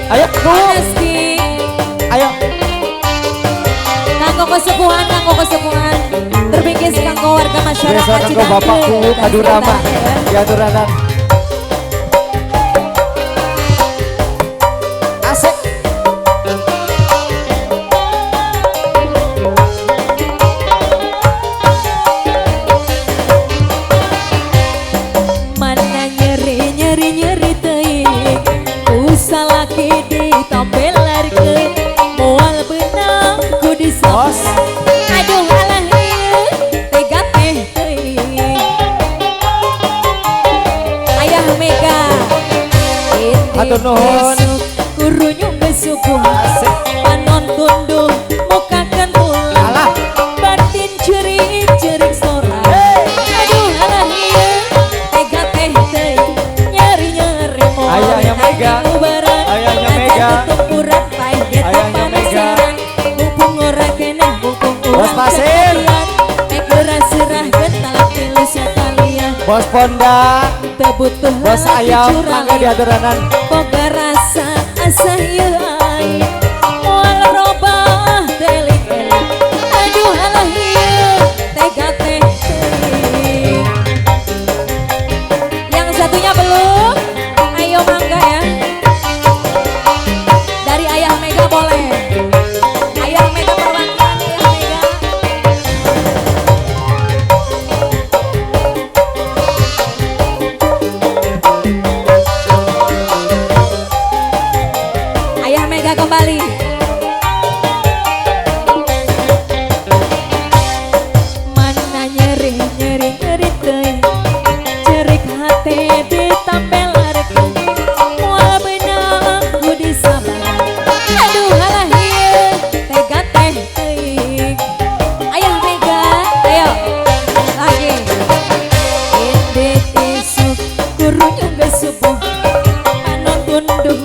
Ayo, Reski. ayo. Kanggo kesepuhan. Terbingkis kanggo warga masyarakat Biasa kanggo Citanjur. bapakku Kadurama. Ya Duranan. Asik. Mana nyeri teuing usah laki ditombelarkeun moal beunang ku disos. Aduh alah ieu tega teh teuing. Ayah Mega Hatur nuhun. kurunyung besukuhan panon tunduh muka kentul Alah. batin cerik sora. Aduh alah ieu tega teh teuing nyeri moal Ayahnya Mega. Ayahnya Mega. tutupuran paeh get Ayahnya Mega. mumpung ora keneh mumpung Bos Pasir. teh serahkeun talak tilu sakalian Bos Ponda. teu butuh Bos lalaki Ayam. curang. Mangga di Aduranan. Boga rasa asa ieu ai moal robah teling-eling. Aduh alah ieu tega teh teuing. Yang satunya belum, ayo mangga ya. Dari Ayah Mega boleh. Ayah Mega perwakilan Ayah Mega. Ayah Mega kembali. Mana nyeri teuing cerik hate ditampelarkeun moal beunang ku disabar. Aduh alah ieu tega teh teuing. Ayah Mega, ayo lagi. Indit isuk kurunyung geus subuh panon tunduh